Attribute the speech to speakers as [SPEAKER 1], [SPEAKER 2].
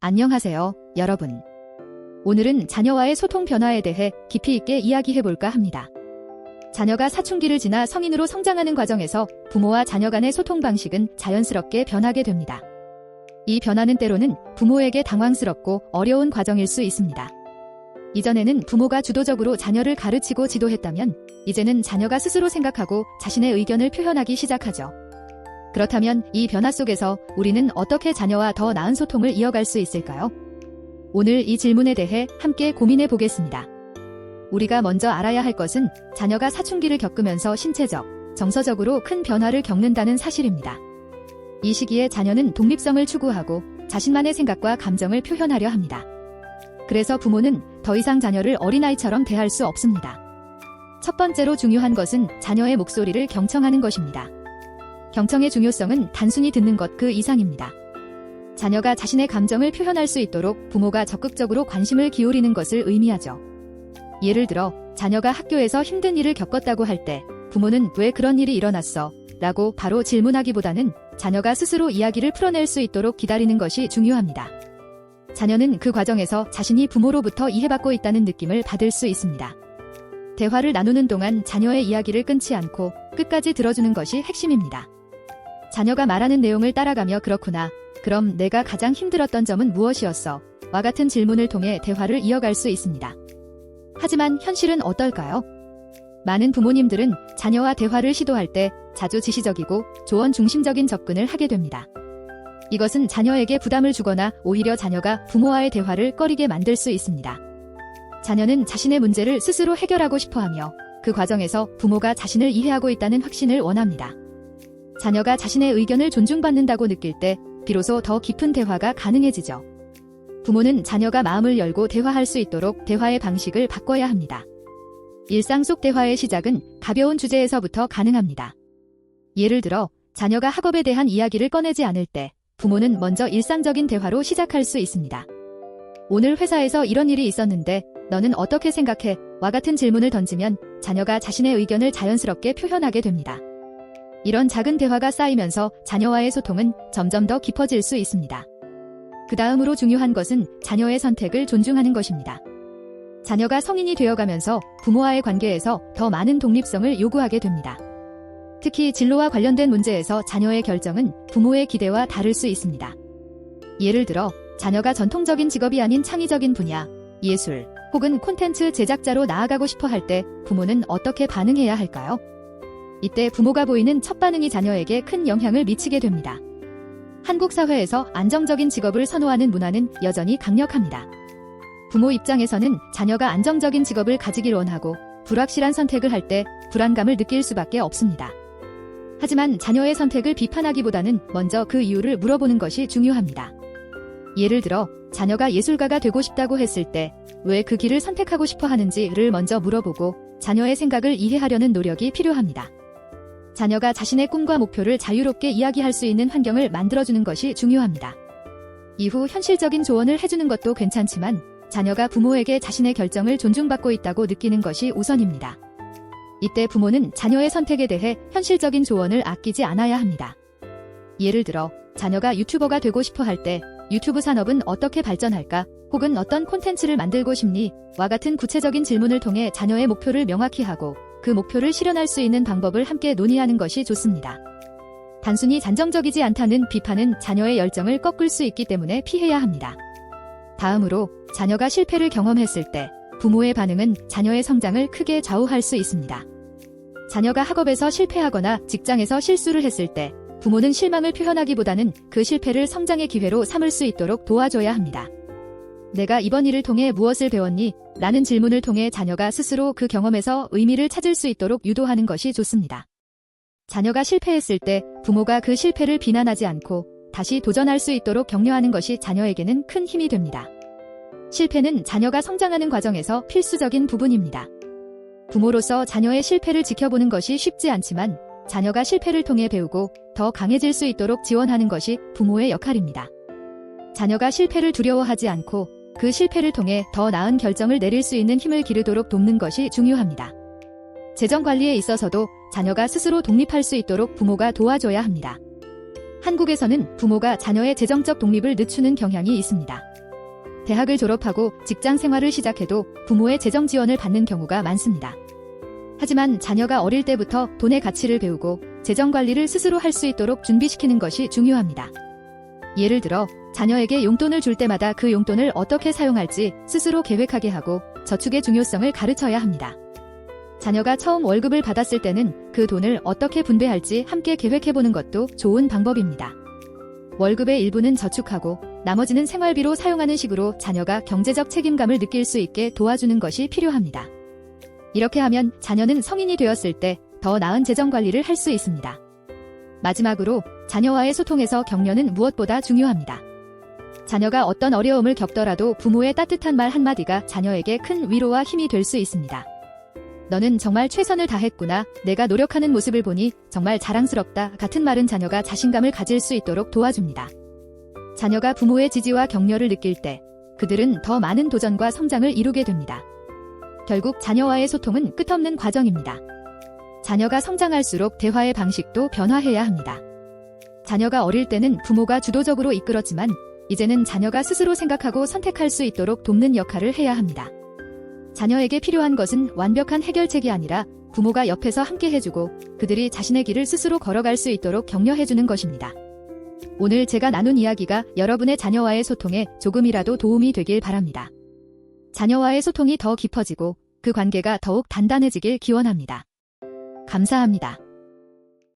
[SPEAKER 1] 안녕하세요, 여러분. 오늘은 자녀와의 소통 변화에 대해 깊이 있게 이야기해볼까 합니다. 자녀가 사춘기를 지나 성인으로 성장하는 과정에서 부모와 자녀 간의 소통 방식은 자연스럽게 변하게 됩니다. 이 변화는 때로는 부모에게 당황스럽고 어려운 과정일 수 있습니다. 이전에는 부모가 주도적으로 자녀를 가르치고 지도했다면, 이제는 자녀가 스스로 생각하고 자신의 의견을 표현하기 시작하죠. 그렇다면 이 변화 속에서 우리는 어떻게 자녀와 더 나은 소통을 이어갈 수 있을까요? 오늘 이 질문에 대해 함께 고민해 보겠습니다. 우리가 먼저 알아야 할 것은 자녀가 사춘기를 겪으면서 신체적, 정서적으로 큰 변화를 겪는다는 사실입니다. 이 시기에 자녀는 독립성을 추구하고 자신만의 생각과 감정을 표현하려 합니다. 그래서 부모는 더 이상 자녀를 어린아이처럼 대할 수 없습니다. 첫 번째로 중요한 것은 자녀의 목소리를 경청하는 것입니다. 경청의 중요성은 단순히 듣는 것 그 이상입니다. 자녀가 자신의 감정을 표현할 수 있도록 부모가 적극적으로 관심을 기울이는 것을 의미하죠. 예를 들어, 자녀가 학교에서 힘든 일을 겪었다고 할 때 부모는 왜 그런 일이 일어났어? 라고 바로 질문하기보다는 자녀가 스스로 이야기를 풀어낼 수 있도록 기다리는 것이 중요합니다. 자녀는 그 과정에서 자신이 부모로부터 이해받고 있다는 느낌을 받을 수 있습니다. 대화를 나누는 동안 자녀의 이야기를 끊지 않고 끝까지 들어주는 것이 핵심입니다. 자녀가 말하는 내용을 따라가며 그렇구나, 그럼 내가 가장 힘들었던 점은 무엇이었어? 와 같은 질문을 통해 대화를 이어갈 수 있습니다. 하지만 현실은 어떨까요? 많은 부모님들은 자녀와 대화를 시도할 때 자주 지시적이고 조언 중심적인 접근을 하게 됩니다. 이것은 자녀에게 부담을 주거나 오히려 자녀가 부모와의 대화를 꺼리게 만들 수 있습니다. 자녀는 자신의 문제를 스스로 해결하고 싶어하며 그 과정에서 부모가 자신을 이해하고 있다는 확신을 원합니다. 자녀가 자신의 의견을 존중받는다고 느낄 때 비로소 더 깊은 대화가 가능해지죠. 부모는 자녀가 마음을 열고 대화할 수 있도록 대화의 방식을 바꿔야 합니다. 일상 속 대화의 시작은 가벼운 주제에서부터 가능합니다. 예를 들어, 자녀가 학업에 대한 이야기를 꺼내지 않을 때 부모는 먼저 일상적인 대화로 시작할 수 있습니다. 오늘 회사에서 이런 일이 있었는데 너는 어떻게 생각해? 와 같은 질문을 던지면 자녀가 자신의 의견을 자연스럽게 표현하게 됩니다. 이런 작은 대화가 쌓이면서 자녀와의 소통은 점점 더 깊어질 수 있습니다. 그 다음으로 중요한 것은 자녀의 선택을 존중하는 것입니다. 자녀가 성인이 되어가면서 부모와의 관계에서 더 많은 독립성을 요구하게 됩니다. 특히 진로와 관련된 문제에서 자녀의 결정은 부모의 기대와 다를 수 있습니다. 예를 들어, 자녀가 전통적인 직업이 아닌 창의적인 분야, 예술, 혹은 콘텐츠 제작자로 나아가고 싶어 할 때 부모는 어떻게 반응해야 할까요? 이때 부모가 보이는 첫 반응이 자녀에게 큰 영향을 미치게 됩니다. 한국 사회에서 안정적인 직업을 선호하는 문화는 여전히 강력합니다. 부모 입장에서는 자녀가 안정적인 직업을 가지길 원하고 불확실한 선택을 할 때 불안감을 느낄 수밖에 없습니다. 하지만 자녀의 선택을 비판하기보다는 먼저 그 이유를 물어보는 것이 중요합니다. 예를 들어, 자녀가 예술가가 되고 싶다고 했을 때 왜 그 길을 선택하고 싶어 하는지를 먼저 물어보고 자녀의 생각을 이해하려는 노력이 필요합니다. 자녀가 자신의 꿈과 목표를 자유롭게 이야기할 수 있는 환경을 만들어주는 것이 중요합니다. 이후 현실적인 조언을 해주는 것도 괜찮지만 자녀가 부모에게 자신의 결정을 존중받고 있다고 느끼는 것이 우선입니다. 이때 부모는 자녀의 선택에 대해 현실적인 조언을 아끼지 않아야 합니다. 예를 들어, 자녀가 유튜버가 되고 싶어 할 때 유튜브 산업은 어떻게 발전할까? 혹은 어떤 콘텐츠를 만들고 싶니? 와 같은 구체적인 질문을 통해 자녀의 목표를 명확히 하고 그 목표를 실현할 수 있는 방법을 함께 논의하는 것이 좋습니다. 단순히 잔정적이지 않다는 비판은 자녀의 열정을 꺾을 수 있기 때문에 피해야 합니다. 다음으로, 자녀가 실패를 경험했을 때 부모의 반응은 자녀의 성장을 크게 좌우할 수 있습니다. 자녀가 학업에서 실패하거나 직장에서 실수를 했을 때 부모는 실망을 표현하기보다는 그 실패를 성장의 기회로 삼을 수 있도록 도와줘야 합니다. 내가 이번 일을 통해 무엇을 배웠니? 라는 질문을 통해 자녀가 스스로 그 경험에서 의미를 찾을 수 있도록 유도하는 것이 좋습니다. 자녀가 실패했을 때 부모가 그 실패를 비난하지 않고 다시 도전할 수 있도록 격려하는 것이 자녀에게는 큰 힘이 됩니다. 실패는 자녀가 성장하는 과정에서 필수적인 부분입니다. 부모로서 자녀의 실패를 지켜보는 것이 쉽지 않지만 자녀가 실패를 통해 배우고 더 강해질 수 있도록 지원하는 것이 부모의 역할입니다. 자녀가 실패를 두려워하지 않고 그 실패를 통해 더 나은 결정을 내릴 수 있는 힘을 기르도록 돕는 것이 중요합니다. 재정 관리에 있어서도 자녀가 스스로 독립할 수 있도록 부모가 도와줘야 합니다. 한국에서는 부모가 자녀의 재정적 독립을 늦추는 경향이 있습니다. 대학을 졸업하고 직장 생활을 시작해도 부모의 재정 지원을 받는 경우가 많습니다. 하지만 자녀가 어릴 때부터 돈의 가치를 배우고 재정 관리를 스스로 할 수 있도록 준비시키는 것이 중요합니다. 예를 들어 자녀에게 용돈을 줄 때마다 그 용돈을 어떻게 사용할지 스스로 계획하게 하고 저축의 중요성을 가르쳐야 합니다. 자녀가 처음 월급을 받았을 때는 그 돈을 어떻게 분배할지 함께 계획해보는 것도 좋은 방법입니다. 월급의 일부는 저축하고 나머지는 생활비로 사용하는 식으로 자녀가 경제적 책임감을 느낄 수 있게 도와주는 것이 필요합니다. 이렇게 하면 자녀는 성인이 되었을 때 더 나은 재정 관리를 할 수 있습니다. 마지막으로 자녀와의 소통에서 격려는 무엇보다 중요합니다. 자녀가 어떤 어려움을 겪더라도 부모의 따뜻한 말 한마디가 자녀에게 큰 위로와 힘이 될 수 있습니다. 너는 정말 최선을 다했구나, 내가 노력하는 모습을 보니 정말 자랑스럽다 같은 말은 자녀가 자신감을 가질 수 있도록 도와줍니다. 자녀가 부모의 지지와 격려를 느낄 때 그들은 더 많은 도전과 성장을 이루게 됩니다. 결국 자녀와의 소통은 끝없는 과정입니다. 자녀가 성장할수록 대화의 방식도 변화해야 합니다. 자녀가 어릴 때는 부모가 주도적으로 이끌었지만 이제는 자녀가 스스로 생각하고 선택할 수 있도록 돕는 역할을 해야 합니다. 자녀에게 필요한 것은 완벽한 해결책이 아니라 부모가 옆에서 함께 해주고 그들이 자신의 길을 스스로 걸어갈 수 있도록 격려해주는 것입니다. 오늘 제가 나눈 이야기가 여러분의 자녀와의 소통에 조금이라도 도움이 되길 바랍니다. 자녀와의 소통이 더 깊어지고 그 관계가 더욱 단단해지길 기원합니다. 감사합니다.